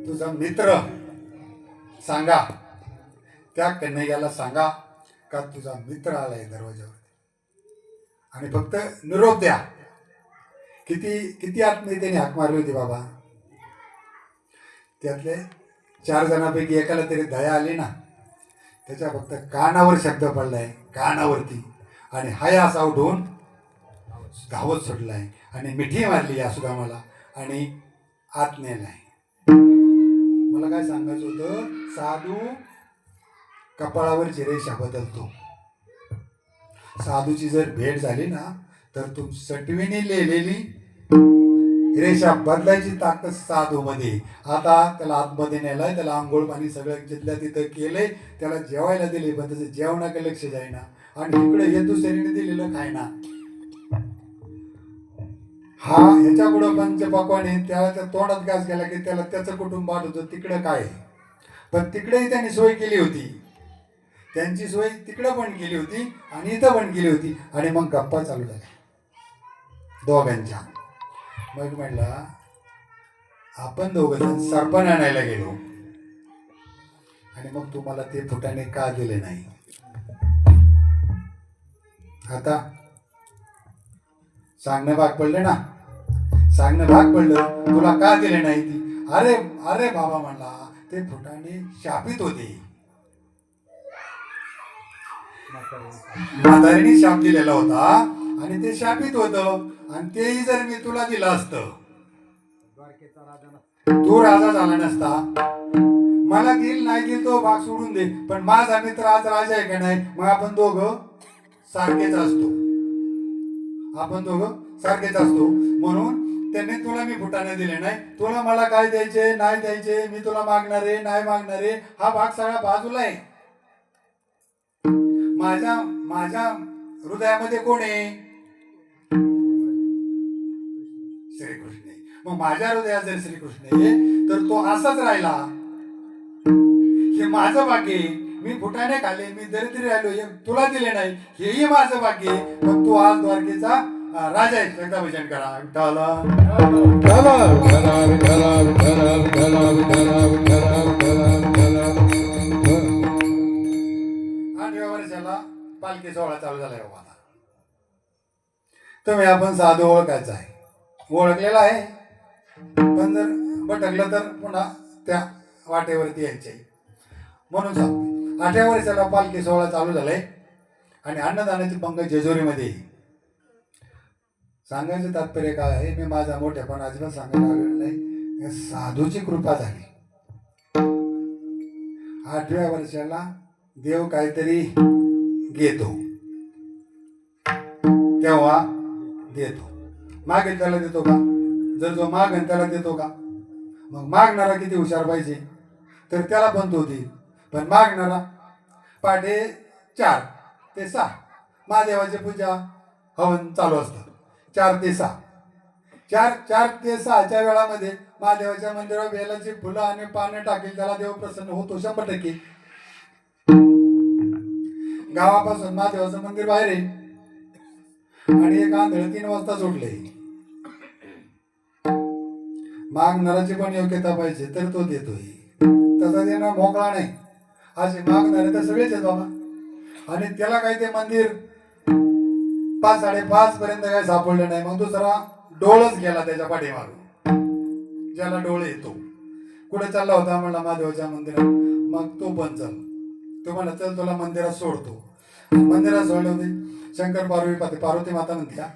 तुझा मित्र सांगा, त्या कन्हैयाला सांगा का तुझा मित्र आलाय दरवाजावरती आणि फक्त निरोप द्या. किती किती आत्मीयतेने हाक मारली होती बाबा. त्यातले 4 जणांपैकी एकाला तरी दया आली ना. त्याच्या फक्त कानावर शब्द पडलाय, कानावरती, आणि हाय असा उठून धावत सुटलाय आणि मिठी मारली या सुदामाला आणि आत नेलाय. मला काय सांगायचं होतं, साधू कपाळावरची रेषा बदलतो. साधूची जर भेट झाली ना तर तू सटवीने लिहिलेली रेषा बदलायची ताकद साधू मध्ये. आता त्याला आतमध्ये नेलाय, त्याला आंघोळ पाणी सगळं जिथल्या तिथं केलंय, त्याला जेवायला दिले, पण त्याचं जेवणाकडे लक्ष जाईना आणि इकडे हे दुसरीने दिलेलं खायना. हा ह्याच्या पुढं पंचपक्वाने त्याच्या तोंडात घास गेला की त्याला त्याचं कुटुंब आठवतं तिकडं काय. पण तिकडेही त्यांनी सोय केली होती, त्यांची सोय तिकडं पण केली होती आणि इथं पण केली होती. आणि मग गप्पा चालू झाल्या दोघांच्या. मग म्हटलं आपण दोघं सरपण आणायला गेलो आणि मग तुम्हाला ते फुटाणे का दिले नाही. आता सांगणं भाग पडलं ना, सांगणं भाग पडलं, तुला का दिले नाही ती. अरे अरे बाबा म्हणला ते फुटाणे शापित होते, म्हातारीने शाप दिलेला होता आणि ते शापित होतं. आणि तेही जर मी तुला दिलं असतं, तू राजा झाला नसता. मला दिल नाही दिल तो भाग सोडून दे, पण माझा मित्र आज राजा आहे का नाही, मग आपण दोघं सारखेच असतो, आपण दोघं सारखेच असतो. म्हणून त्यांनी तुला मी फुटाणे दिले नाही, तुला मला काय द्यायचे नाही द्यायचे, मी तुला मागणारे नाही मागणारे, हा भाग सगळा बाजूला आहे. माझ्या माझ्या हृदयामध्ये कोण आहे, श्रीकृष्ण. मग माझ्या हृदयात जर श्रीकृष्ण आहे तर तो असाच राहिला. हे माझं भाग्य, मी फुटाणे खाल्ले, मी दरिद्री राहिलो, तुला दिले नाही, हेही माझं भाग्य. पण तू आज द्वारकेचा राजा आहे. एकदा भजन करा. आठव्या वर्षाला पालखी सोहळा चालू झालाय बाबा. तुम्ही आपण साधू ओळखायचं आहे, ओळखलेला आहे, पण जर भटकलं तर पुन्हा त्या वाटेवरती यायचे. म्हणून सांगतो 8व्या वर्षाला पालखी सोहळा चालू झालाय आणि अन्नदानाची पंगत जेजुरीमध्ये. सांगायचं तात्पर्य काय आहे, मी माझा मोठेपण अजिबात सांगायला आलेलं नाही, साधूची कृपा झाली. 8व्या वर्षाला देव काहीतरी घेतो तेव्हा देतो. मागेल त्याला देतो का, जर जो मागेल त्याला देतो का. मग मागणारा किती हुशार पाहिजे, तर त्याला पण तो देईल. पण मागणारा पहाटे 4 ते 6 महादेवाची पूजा हवन चालू असतं. 4 ते 6 4 ते 6च्या वेळामध्ये महादेवाच्या मंदिरावर बेलाची फुलं आणि पानं टाकेल, त्याला देव प्रसन्न होतो 100%. गावापासून महादेवाचं मंदिर बाहेर आहे आणि एक आंधळ 3 वाजता सुटले. मागणाराची पण योग्यता पाहिजे तर तो देतोय, तसा देणार मोकळा नाही. असे मागणारे तर सगळेच आहेत बाबा. आणि त्याला काही ते मंदिर 5-5:30 पर्यंत काही सापडलं नाही. मग दुसरा डोळच गेला त्याच्या पाठीमाग, ज्याला डोळे येतो. कुठे चालला होता म्हणला महादेवाच्या मंदिरात. मग तो पण चल, तो म्हणला चल तुला मंदिरात सोडतो. मंदिरात सोडले होते. शंकर पार्वती माता म्हणत्या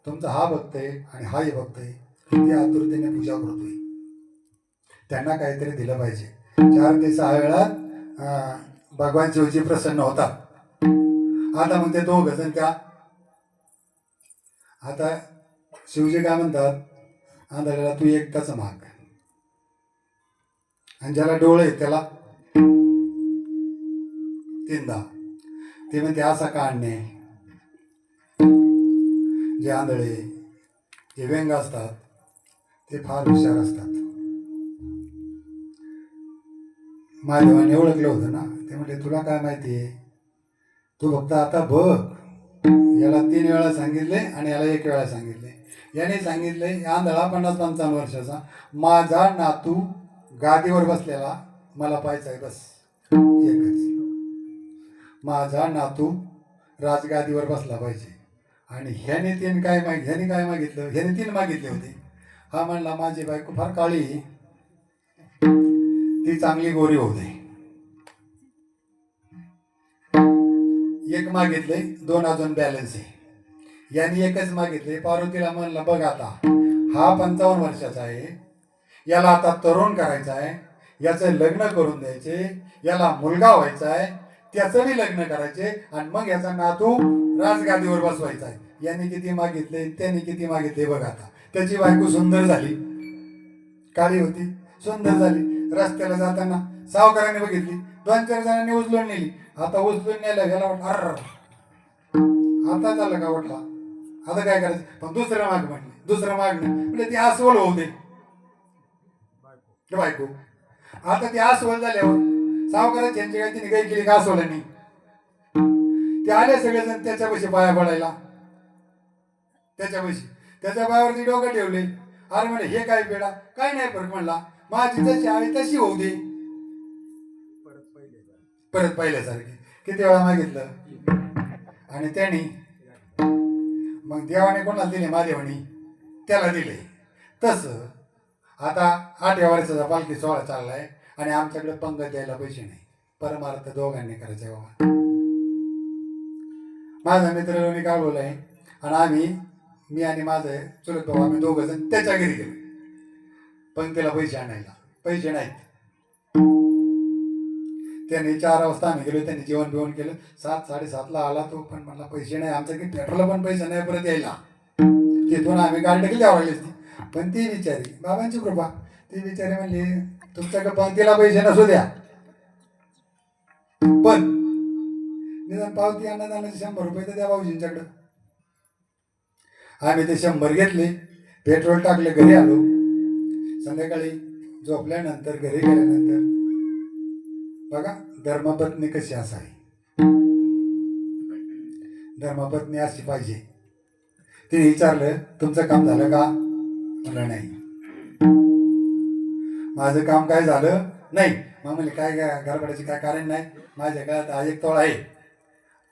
तुमचा हा भक्त आहे आणि हाही भक्त आहे, किती आतुरतेने पूजा करतोय, त्यांना काहीतरी दिलं पाहिजे. 4 ते 6 वेळा भगवान शिवजी प्रसन्न होतात. आता मग ते 2 जण त्या, आता शिवजी काय म्हणतात, आंधळ्याला तू एकटाच माग आणि ज्याला डोळे त्याला 3दा. ते म्हणते असा काढणे. जे आंधळे जे व्यंग असतात ते फार हुशार असतात. महादेवाने ओळखलं होतं ना. ते म्हटले तुला काय माहिती आहे, तू फक्त आता बघ. याला 3 वेळा सांगितले आणि याला 1 वेळा सांगितले. याने सांगितले आंधळा 50-55 वर्षाचा, माझा नातू गादीवर बसलेला मला पाहायचा आहे, बस एकच. माझा नातू राजगादीवर बसला पाहिजे. आणि ह्याने काय मागितलं, ह्याने 3 मागितले होते. हा म्हणला माझी बायको फार काळी, ती चांगली गोरी होते. 1 मागितले, 2 अजून बॅलन्स आहे. यांनी 1च मागितले. पार्वतीला म्हणला बघ आता हा 55 वर्षाचा आहे, याला आता तरुण करायचा आहे, याचं लग्न करून द्यायचे, याला मुलगा व्हायचा आहे, त्याचं बी लग्न करायचे आणि मग याचा नातू राजगादीवर बसवायचा आहे. यांनी किती मागितले, त्यांनी किती मागितले बघ आता. त्याची बायको सुंदर झाली, काळी होती, सुंदर झाली. रस्त्याला जाताना सावकाराने बघितली, 2-4 जणांनी उचलून नेली. आता उचलून नेलं, ह्याला वाटलं अर आता झालं का, वाटला आता काय करायचं. पण दुसरं माग म्हणले, दुसरं मागणं म्हणजे ती अस्वल होऊ दे बायको. आता ती अस्वल झाल्यावर सावकाराची यांची काय तिने काही केली का अस्वलांनी. ते आले सगळेजण त्याच्यापाशी पाया पडायला. त्याच्या पायावरती डोकं ठेवले. अरे म्हणे हे काय पेडा, काय नाही फरक म्हणला, माझी जशी आहे तशी होऊ दे, परत पहिल्यासारखी. किती वेळा मागितलं आणि त्यांनी मग देवाने कोणाला दिले, महादेवानी त्याला दिले. तसं आता 8व्या वर्षाचा पालखी सोहळा चाललाय आणि आमच्याकडे पंगत द्यायला पैसे नाही. परमार्थ दोघांनी करायचं बाबा. माझा मित्र लोणी काय बोलाय आणि मी आणि माझे चुलत भाऊ आम्ही 2 जण त्याच्या घरी गेलो पंक्तीला पैसे आणायला. पैसे नाहीत. त्याने 4 वाजता आम्ही गेलो. त्यांनी जेवण बिवण केलं. 7-7:30 आला तो. पण मला पैसे नाही, आमचं की पेट्रोलला पण पैसे नाही परत यायला. तिथून आम्ही गाडी टाकली द्यावं लागली. पण ती बिचारी, बाबांची कृपा, ती बिचारी म्हणली तुमच्याकडे पंक्तीला पैसे नसू द्या, पण निदान पावती अन्नदानाचे 100 रुपये तर द्या भाऊजींच्याकडं. आम्ही ते 100 घेतले, पेट्रोल टाकले, घरी आलो. संध्याकाळी झोपल्यानंतर घरी गेल्यानंतर बघा धर्मपत्नी कशी असावी. धर्मपत्नी अशी पाहिजे. तिने विचारलं तुमचं काम झालं का, म्हणलं नाही. माझं काम काय झालं नाही. मग म्हणले काय गडबडाचे काय कारण नाही, माझ्या गळ्यात 1 तोळा आहे,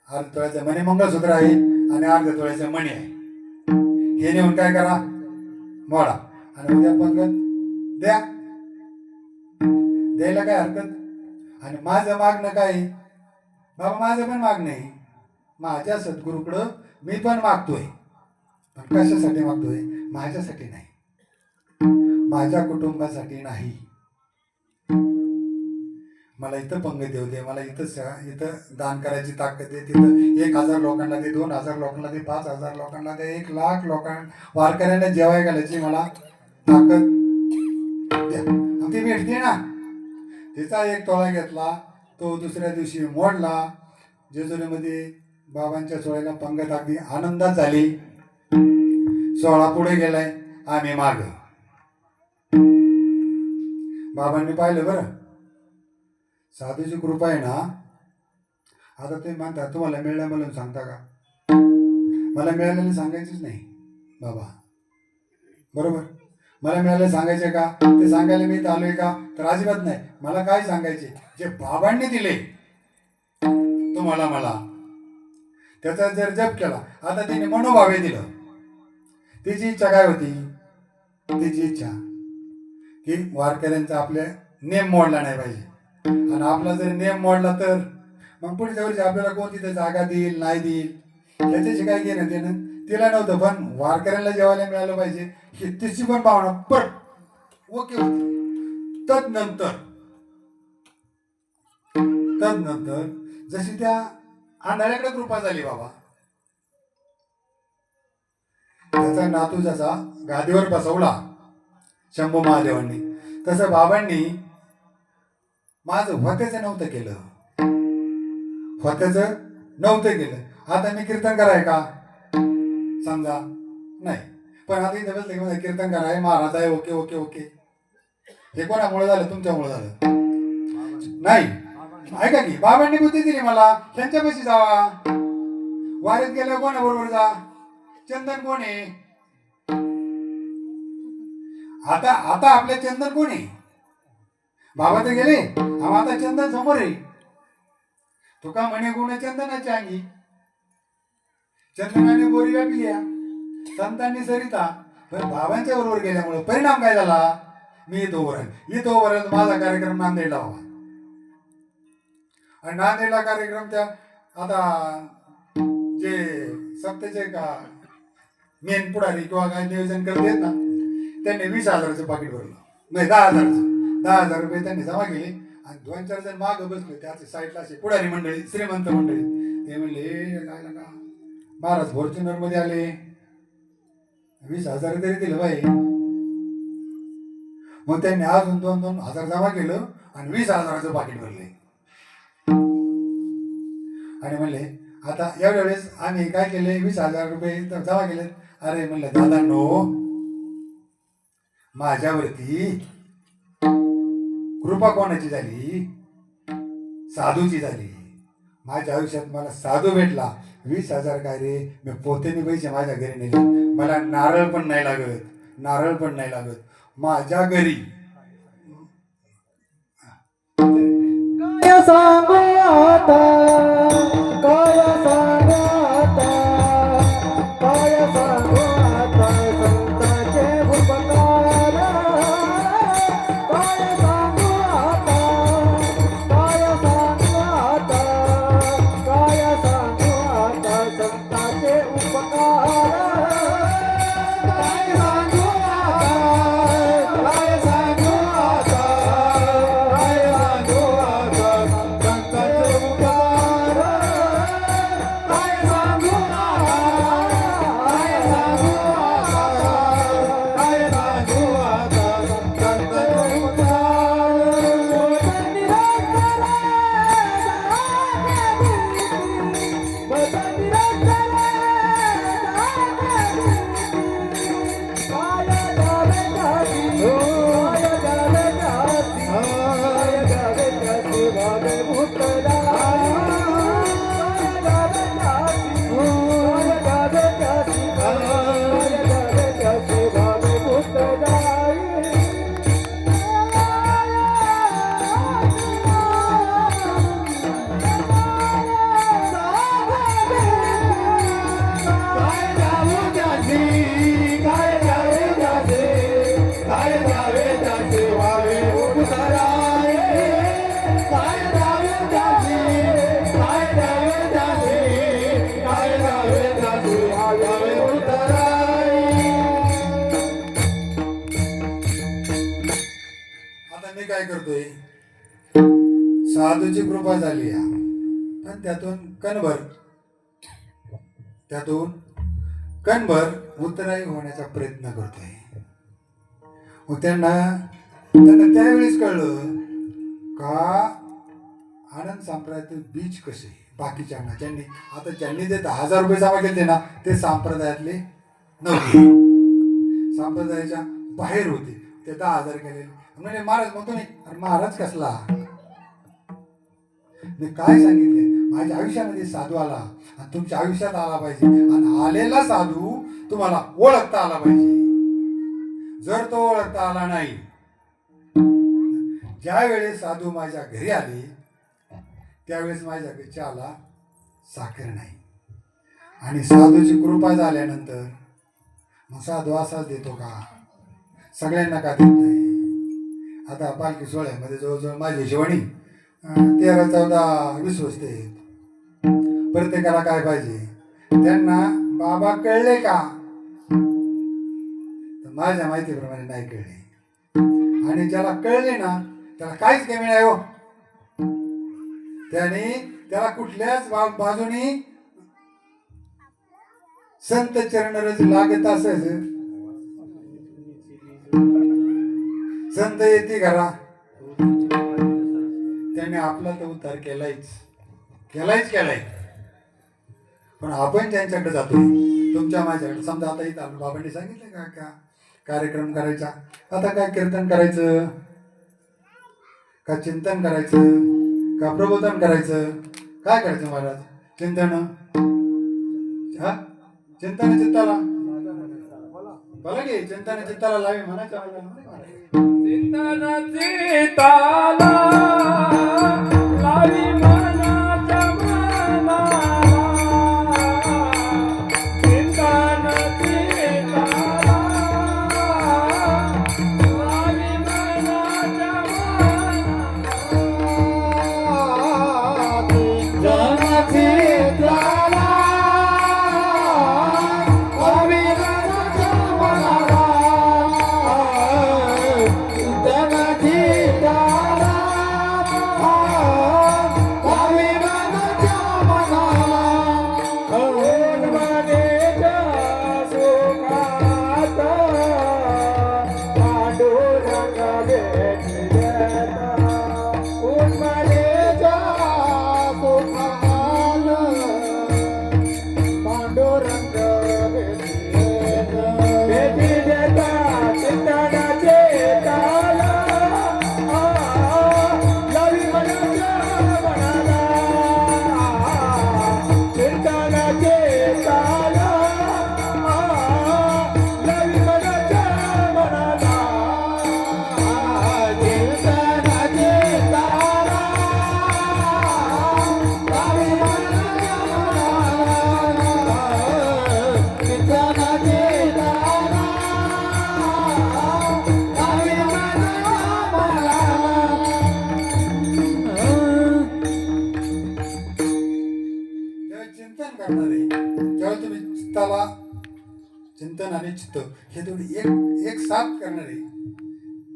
1/2 तोळ्याचं मणी मंगळसूत्र आहे आणि 1/2 तोळ्याचं मणी आहे. हे नेऊन काय करा, मोडा आणि उद्या पंगत द्या. द्यायला काय हरकत. आणि माझं मागणं काय बाबा, माझं पण मागणं आहे माझ्या सद्गुरूकडं. मी पण मागतोय, पण कशासाठी मागतोय, माझ्यासाठी नाही, माझ्या कुटुंबासाठी नाही. मला इथं पंगत देऊ दे, मला इथं दान करायची ताकद दे. तिथं 1000 लोकांना दे, 2000 लोकांना दे, 5000 लोकांना दे, 1,00,000 लोकांना वारकऱ्यांना जेवाय घालायची मला ताकद द्या. ती भेटते ना. तिचा 1 तोळा घेतला, तो दुसऱ्या दिवशी मोडला. जेजुरीमध्ये बाबांच्या सोहळ्याला पंगत अगदी आनंदात झाली. सोहळा पुढे गेलाय, आम्ही माग. बाबांनी पाहिलं बरं, साधूची कृपा आहे ना, आता तुम्ही म्हणता तुम्हाला मिळलं म्हणून सांगता का? मला मिळालेलं सांगायचंच नाही बाबा, बरोबर? मला मिळालं सांगायचे का? ते सांगायला मी आलोय का? तर अजिबात नाही. मला काय सांगायचे, जे बाबांनी दिले तुम्हाला मला त्याचा जर जप केला. आता तिने मनोभावे दिलं. तिची इच्छा काय होती? तिची इच्छा की वारकऱ्यांचा आपले नेम मोडला नाही पाहिजे. आणि आपला जर नेम मोडला तर मग पुढच्या वर्षी आपल्याला कोण तिथे जागा देईल नाही देईल त्याच्याशी काय घेणं देणं तिला नव्हतं. पण वारकऱ्यांना जेवायला मिळालं पाहिजे ही तिची पण भावना पण ओके होती. तदनंतर जशी त्या आंधळ्याकडे कृपा झाली बाबा, त्याचा नातू जसा गादीवर बसवला शंभू महादेवांनी, तसं बाबांनी माझं होत्याचं नव्हतं केलं. आता मी कीर्तन कराय का समजा नाही, पण आता इथे बसले कीर्तन कराय महाराज आहे. Okay okay okay. हे कोणामुळे झालं? तुमच्यामुळे झालं नाही. ऐका की बाबांनी बुद्धी दिली मला, त्यांच्यापाशी जावा. वारीत गेल्या कोणाबरोबर जा? चंदन कोण आहे? आता आता आपले चंदन कोण आहे? बाबा तर गेले, आता चंदन समोर आहे. तुका म्हणे गुण चंदनाच्या अंगी, चंदनाने बोरी व्यापिल्या, संतांनी सरिता. पण बाबांच्या बरोबर गेल्यामुळे परिणाम काय झाला? मी इथोपर्यंत माझा कार्यक्रम नांदेडला व्हावा. आणि नांदेडला कार्यक्रम त्या आता जे सप्तेचे का मेन पुढारी किंवा काय नियोजन करत ना, त्यांनी 20,000चं पाकिट भरलं. नाही 10,000 रुपये त्यांनी जमा केले. आणि 2-4 जण माग बसले त्याचे साईडला असे पुढारी मंडळी, श्रीमंत मंडळी. ते म्हणले हे काय नका महाराज फॉर्च्युनर मध्ये आले, 20,000 तरी दिलं बाई. मग त्यांनी अजून 2,000 जमा केलं आणि 20,000चं पाकिट भरले. आणि म्हणले आता एवढ्या वेळेस आम्ही काय केले, 20,000 रुपये जमा केले. अरे म्हणलं दादा नो, माझ्यावरती कृपा कोणाची झाली? साधूची झाली. माझ्या आयुष्यात मला साधू भेटला. 20,000 काय रे, मी पोतेने पैसे माझ्या घरी नेले. मला नारळ पण नाही लागत. माझ्या घरी काय सांगू आता, काय सांगू आता, काय सांगू आता संतांचे उपकार. काय सांगू आता, काय सांगू आता, काय सांगू आता संतांचे उपकार. काय सांगू आता, काय सांगू आता, काय सांगू आता संतांचे उपकार. काय सांगू आता, काय सांगू आता, काय सांगू आता संतांचे उपकार. मी काय करतोय, साधूची कृपा झाली पण त्यातून कणभर उतराई होण्याचा प्रयत्न करतोय. मग त्यांना त्यावेळेस कळलं का आनंद संप्रदायातील बीज कसे बाकीच्यांना ज्यांनी जे 10,000 रुपये जमा केले ना ते संप्रदायातले नव्हते, संप्रदायाच्या बाहेर होते. ते 10,000 केलेले म्हणजे महाराज म्हणतो नाही. अरे महाराज कसला, मी काय सांगितले माझ्या आयुष्यामध्ये साधू आला आणि तुमच्या आयुष्यात आला पाहिजे आणि आलेला साधू तुम्हाला ओळखता आला पाहिजे. जर तो ओळखता आला नाही, ज्या वेळेस साधू माझ्या घरी आले त्यावेळेस माझ्या चहाला साखर नाही आणि साधूची कृपा झाल्यानंतर मग साधू असाच देतो का? सगळ्यांना का देत नाही? आता पालखी सोहळ्यामध्ये जवळजवळ माझी हिशोबाने 13-14 विश्वस्त आहेत. प्रत्येकाला काय पाहिजे? त्यांना बाबा कळले का? तर माझ्या माहितीप्रमाणे नाही कळले. आणि ज्याला कळले ना त्याला काहीच कमी नाही हो. त्याला कुठल्याच बाजूनी संत चरणरज लागत असेल. संत येते घरा त्याने आपला तर उद्धार केलाय. पण आपण त्यांच्याकडे जातोय. तुमच्या माझ्याकडे समजा आता इथं बाबांनी सांगितलं का कार्यक्रम करायचा. आता काय कीर्तन करायचं का चिंतन करायचं का प्रबोधन करायचं? काय करायचं महाराज? चिंतन चित्ताला बोला की चिंतन चित्ताला लावे म्हणायचं. चिंतन चित्ताला लावी मनाच्या मनाला. चिंतन चित्ताला लावी मनाच्या मनाला. चिंतन चित्ताला जेव्हा तुम्ही चित्ताला चिंतन आणि चित्त हे दोन्ही एक साथ करणार आहे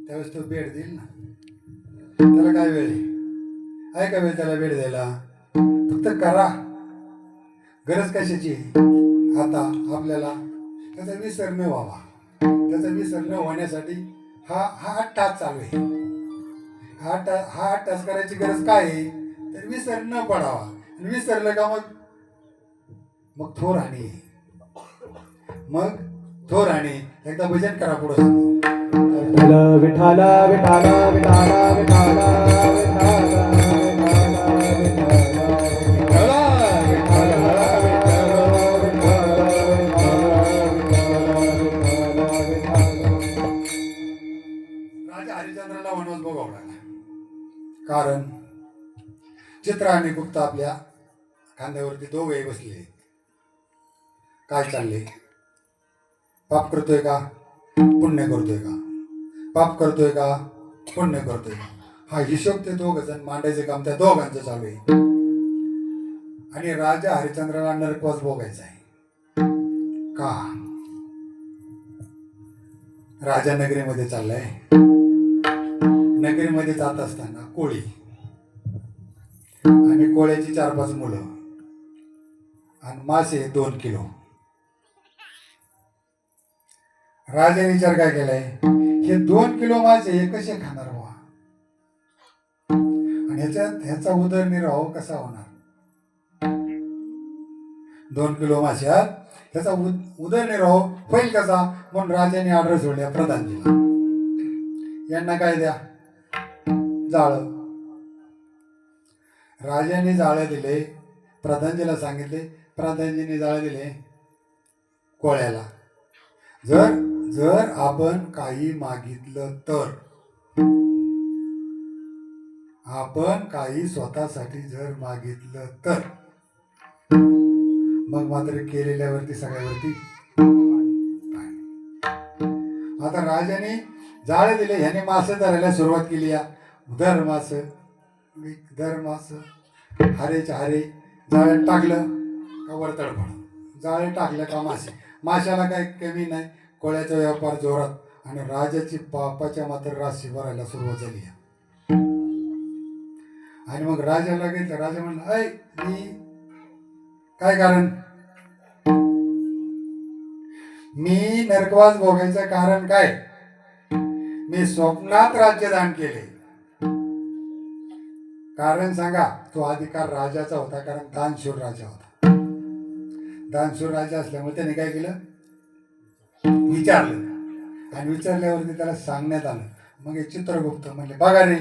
त्यावेळेस तो वेळ देईल ना. त्याला काय वेळ आहे का? वेळ त्याला वेळ द्यायला फक्त करा. गरज कशाची? आता आपल्याला त्याचा विसर न व्हावा. त्याचा विसर न होण्यासाठी हा 8 तास चालू आहे. हा 8 तास करायची गरज काय आहे? तर विसर न पडावा. आणि विसरलं का मग थोर आणि एकदा भजन करा. पुढे सांगतो विठाला विठाला विठाला विठाला राजा हरिश्चंद्राला वनवास भोगावा लागला. कारण चित्र आणि गुप्ता आपल्या खांद्यावरती दोघे बसले. काय चालले? पाप करतोय का पुण्य करतोय का? पाप करतोय का पुण्य करतोय का? हा हिशोब ते दोघ जण मांडायचे काम त्या दोघांचं चालू आहे. आणि राजा हरिश्चंद्राला नरकवास भोगायचा आहे. का? राजा नगरीमध्ये चाललाय. नगरीमध्ये जात असताना कोळी आणि कोळ्याची 4-5 मुलं आणि मासे 2 किलो. राजाने विचार काय केलाय? हे 2 किलो मासे हे कसे खाणार बा? आणि ह्याचा उदरनिर्वाह कसा होणार? 2 किलो माश्यात ह्याचा उदरनिर्वाह होईल कसा? म्हणून राजाने ऑर्डर सोडल्या प्रधानजीला, यांना काय द्या? जाळ. राजाने जाळं दिले प्रधानजीला सांगितले. प्रधानजीने जाळ दिले कोळ्याला. जर जर आपण काही मागितलं तर, आपण काही स्वतःसाठी जर मागितलं तर, मग मात्र केलेल्यावरती सगळ्यावरती. आता राजाने जाळे दिले, ह्याने मासे धरायला सुरुवात केली. या दर मास हारेच्या हारे जाळ्यात टाकलं का वर तडफड, जाळे टाकलं का मासे. माशाला काही कमी नाही, कोळ्याचा व्यापार जोरात. आणि राजाची पापाच्या मात्र राशी भरायला सुरुवात झाली. आणि मग राजाला घेतलं. राजा म्हणलं, ऐ मी काय कारण, मी नरकवास भोगायचं कारण काय? मी स्वप्नात राज्यदान केले. कारण सांगा. तो अधिकार राजाचा होता, कारण दानशूर राजा होता. दानशूर राजा असल्यामुळे त्याने काय केलं, विचारलं. आणि विचारल्यावरती त्याला सांगण्यात आलं. मग एक चित्रगुप्त म्हणले, बघा रे,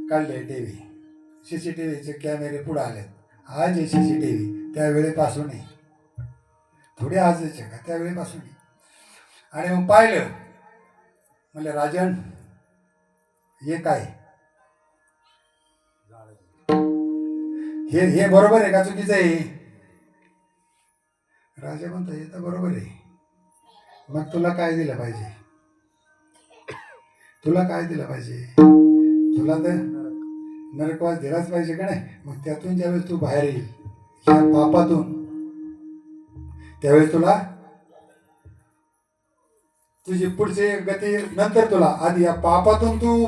काढले टीव्ही, CCTVचे कॅमेरे पुढे आले. आज आहे CCTV, त्यावेळेपासून आहे, थोडे आजचे का, त्यावेळेपासून आहे. आणि मग पाहिलं. म्हणले, राजन हे काय, हे बरोबर आहे का चुकीचं आहे? राजा म्हणतो, हे तर बरोबर आहे. मग तुला काय दिलं पाहिजे, तुला काय दिलं पाहिजे? तुला तर नरकवास दिलाच पाहिजे का नाही? मग त्यातून ज्यावेळेस तू बाहेर येईल ह्या पापातून, त्यावेळेस तुला तुझी पुढची गती नंतर. तुला आधी या पापातून तू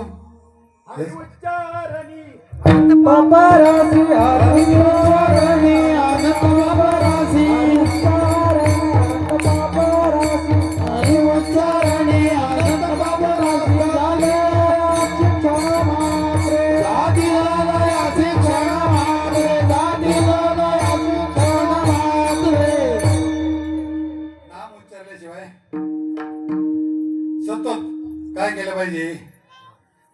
पापारासी हरिचरणी अनंत पापारासी पापारासी हरिचरणी अनंत पापारासी झाले क्षमात्रे जातीलायासी क्षमात्रे जातीलायासी क्षमात्रे. नाम उच्चारल्याशिवाय सतत काय केलं पाहिजे,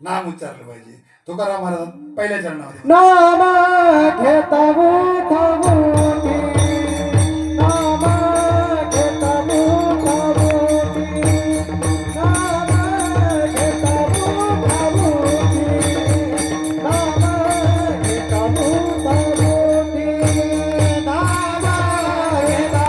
नाम उच्चारलं पाहिजे. तुकाराम महाराज पहिल्या चरणामध्ये नाम घेता मोठी, नाम घेता मोठी, नाम घेता मोठी, नाम घेता मोठी, नाम घेता मोठी, नाम घेता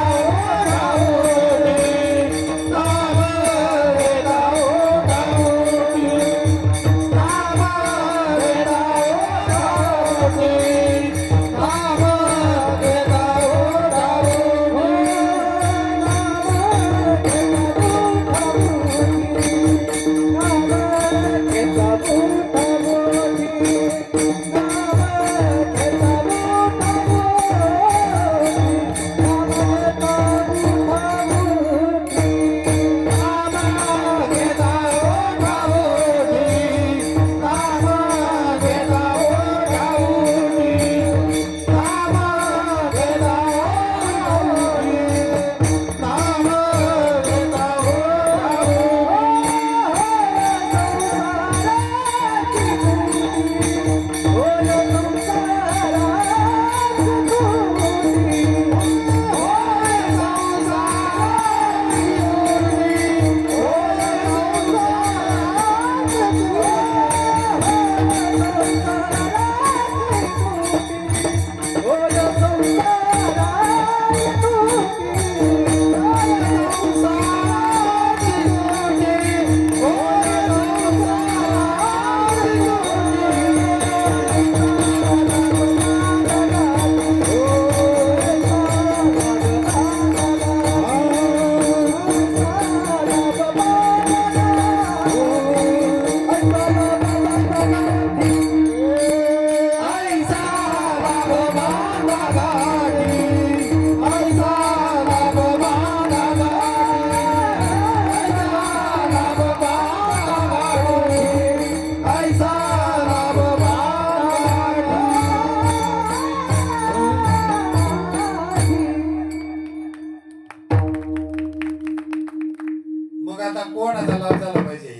कोणाचा लाभ झाला पाहिजे,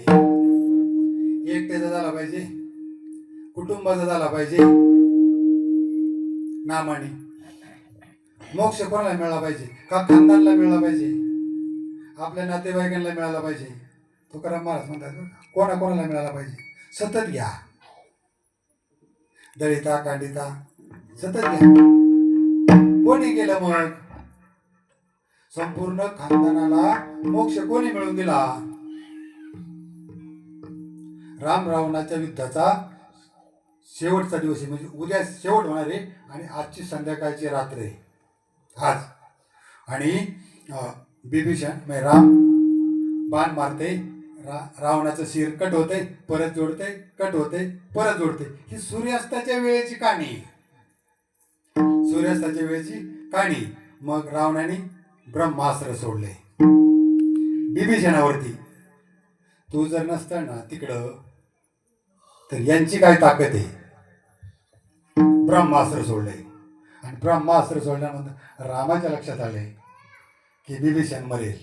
एकट्याचा झाला पाहिजे, कुटुंबाचा झाला पाहिजे, नामाने मोक्ष कोणाला मिळाला पाहिजे? का खानदानला मिळाला पाहिजे? आपल्या नातेवाईकांना मिळाला पाहिजे? तुकाराम महाराज म्हणतात कोणाला मिळाला पाहिजे? सतत घ्या, दळिता कांडिता सतत घ्या. कोणी केलं मग? संपूर्ण खानदानाला मोक्ष कोणी मिळवून दिला? राम रावणाच्या युद्धाचा शेवटचा दिवस आहे, म्हणजे उद्या शेवट होणार आहे आणि आजची संध्याकाळची रात्र आहे आज. आणि बिभीषण म्हणजे राम बाण मारते, रावणाचं शिर कट होते, परत जोडते, कट होते, परत जोडते. ही सूर्यास्ताच्या वेळेची कहाणी, सूर्यास्ताच्या वेळेची कहाणी. मग रावणाने ब्रह्मास्त्र सोडले बिभीषणावरती. तू जर नसता ना तिकडं तर यांची काय ताकद आहे? ब्रह्मास्त्र सोडले. आणि ब्रह्मास्त्र सोडल्यानंतर रामाच्या लक्षात आले की बिभीषण मरेल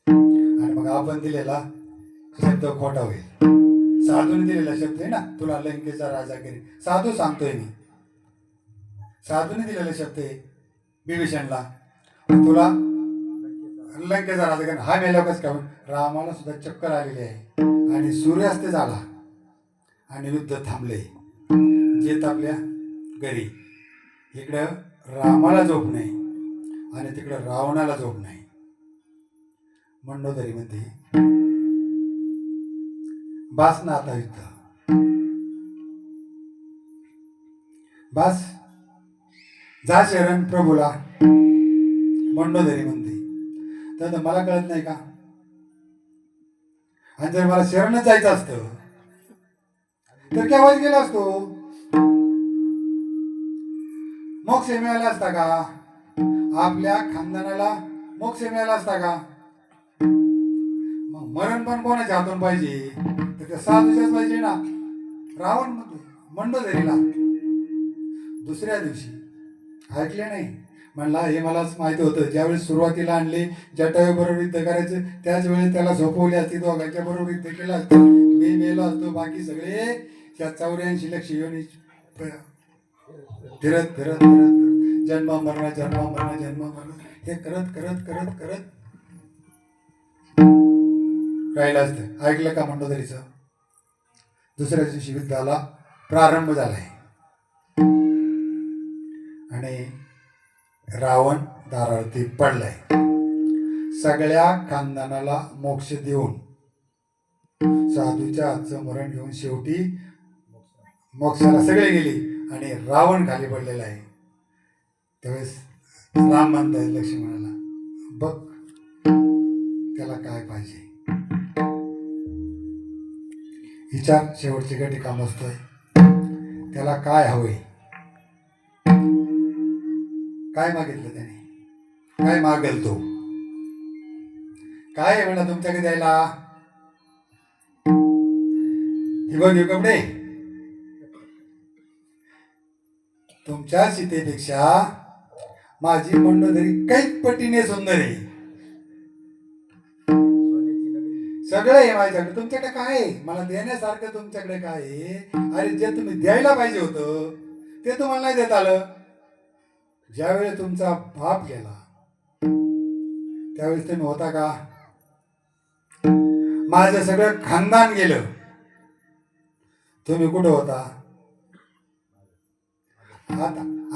आणि मग आपण दिलेला शब्द खोटा होईल. साधूने दिलेला शब्द आहे ना, तुला लंकेचा राजा करेल. साधू सांगतोय मी, साधूने दिलेला शब्द आहे बिभीषणला, तुला लंकेचा राजा करेल. हा मेल्याकच का? रामाला सुद्धा चक्कर आलेली आहे आणि सूर्यास्त झाला आणि युद्ध थांबले. जेत आपल्या घरी. इकडं रामाला झोप नाही आणि तिकडं रावणाला झोप नाही. मंडोदरीमध्ये बास ना आता युद्ध. बास जा शरण प्रभूला मंडोदरी म्हणते. तर मला कळत नाही का? आणि जर मला शरणच जायचं असतं तर केव्हाच गेला असतो. मोक्ष मिळाला असता का? आपल्या खानदानाला मोक्ष मिळाला असता का? मग मरण पण कोणाच्या हातून पाहिजे? तर त्या साधूच्याच पाहिजे ना. रावण मंडोदरीला दुसऱ्या दिवशी ऐकले नाही म्हणला, हे मलाच माहिती होतं. ज्यावेळेस सुरुवातीला आणले जटायूबरोबर युद्ध करायचं त्याच वेळेस त्याला झोपवली असती, दोघांच्या बरोबर युद्ध केलं असतं, मी मेलो असतो. बाकी सगळे त्या 84 लक्ष योनी फिरत फिरत फिरत जन्म मरण जन्म मरण जन्म मरण हे करत करत करत करत राहिलं असतं. ऐकलं का मंडोदरीचं? दुसऱ्या दिवशी युद्धाला प्रारंभ झालाय आणि रावण दारावरती पडलाय. सगळ्या खानदानाला मोक्ष देऊन साधूच्या हातचं मरण घेऊन शेवटी मोक्षाला सगळे गेले आणि रावण खाली पडलेला आहे. त्यावेळेस राम म्हणताय लक्ष्मणाला, बघ त्याला काय पाहिजे विचार. शेवटची गटी काम असतोय, त्याला काय हवंय? काय मागितलं त्याने? काय मागेल तो? काय आहे म्हणा तुमच्याकडे द्यायला? ही बघ हे कपडे तुमच्या सीतेपेक्षा माझी मंडोदरी कैक पटीने सुंदर आहे. सगळं आहे माझ्याकडे. तुमच्याकडे काय आहे? मला देण्यासारखं तुमच्याकडे काय आहे? अरे जे तुम्ही द्यायला पाहिजे होतं ते तुम्हाला नाही देता आलं. ज्यावेळेस तुमचा बाप गेला त्यावेळेस तुम्ही होता का? माझं सगळं खानदान गेलं, तुम्ही कुठं होता?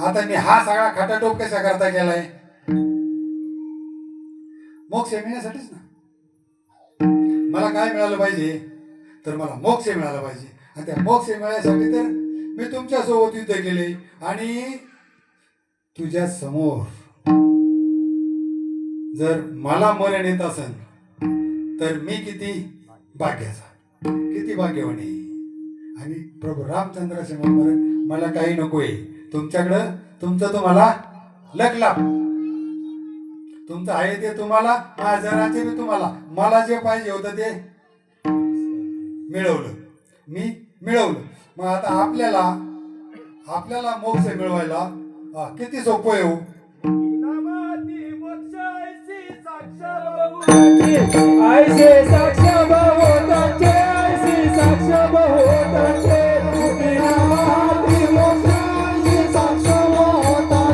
आता मी हा सगळा खटाटोप कशा करता केलाय? मोक्ष मिळण्यासाठीच ना. मला काय मिळालं पाहिजे? तर मला मोक्ष मिळाला पाहिजे. आणि त्या मोक्ष मिळण्यासाठी तर मी तुमच्या सोबत युद्ध केले. आणि तुझ्या समोर जर मला मरण येत असेल तर मी किती भाग्याचा, किती भाग्यवान आहे. आणि प्रभू रामचंद्राचे मरण मला काही नकोय. तुमच्याकडं तुमचं तुम्हाला लखलाप, तुमचं आहे ते तुम्हाला, माझराचे बी तुम्हाला. मला जे पाहिजे होतं ते मिळवलं, मी मिळवलं. मग आता आपल्याला मोक्ष मिळवायला किती सोपं आहे हो. ऐसे साक्ष बहुतांचे, ऐसे साक्ष बहुतांचे, साक्ष बहुता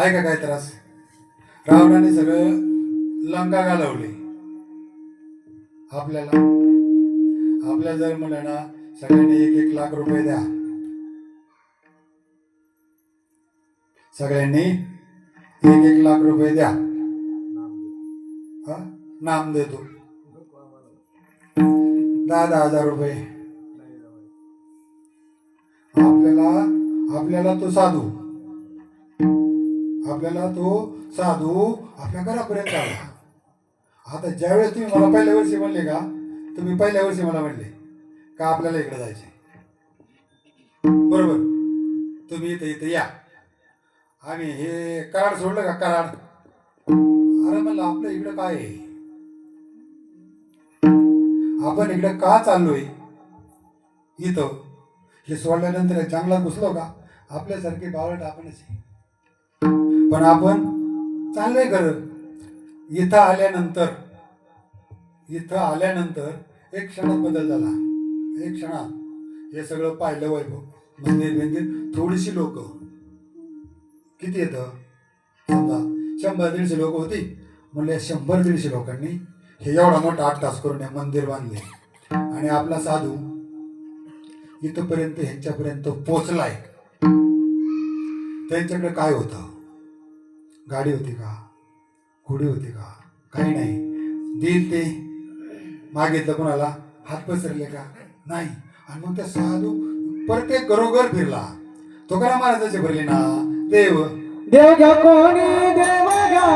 आहे का काय त्रास? रावणाने सगळं लंका घालवली. आपल्याला जर म्हणलं ना सगळ्यांनी 1-1 लाख रुपये द्या, सगळ्यांनी 1-1 लाख रुपये द्या, हा नाम देतो. 10,000 रुपये आपल्याला तो साधू आपल्या घरापर्यंत आला. आता ज्यावेळेस तुम्ही मला पहिल्या वर्षी म्हणले का, तुम्ही पहिल्या वर्षी मला म्हणले का आपल्याला इकडे जायचे, बरोबर, तुम्ही इथे या. आम्ही हे कराड सोडलं का, कराड. अरे म्हणलं आपलं इकडं काय आहे, आपण इकडं का चाललोय, इथं हे सोडल्यानंतर चांगला घुसलो का, आपल्यासारखे बावळट आपणच आहे. पण आपण चाललोय खरं. इथं आल्यानंतर एक क्षणात बदल झाला. एक क्षणात हे सगळं पाहिलं वैभव, मंदिर, थोडीशी लोक, किती येतं समजा 100-150 लोक होती. म्हणले 100-150 लोकांनी हे एवढा मोठा 8 तास करून हे मंदिर बांधले. आणि आपला साधू इथपर्यंत ह्यांच्यापर्यंत पोचलाय. त्यांच्याकडे काय होतं? गाडी होती का, घोडी होती का? काही नाही. दिल ते मागितलं कोणाला, हात पसरले का? नाही. आणि मग त्या साधू प्रत्येक घरोघर फिरला. तुकाराम महाराजांचे भरले ना, देव देव घ्या कोणी, देव घ्या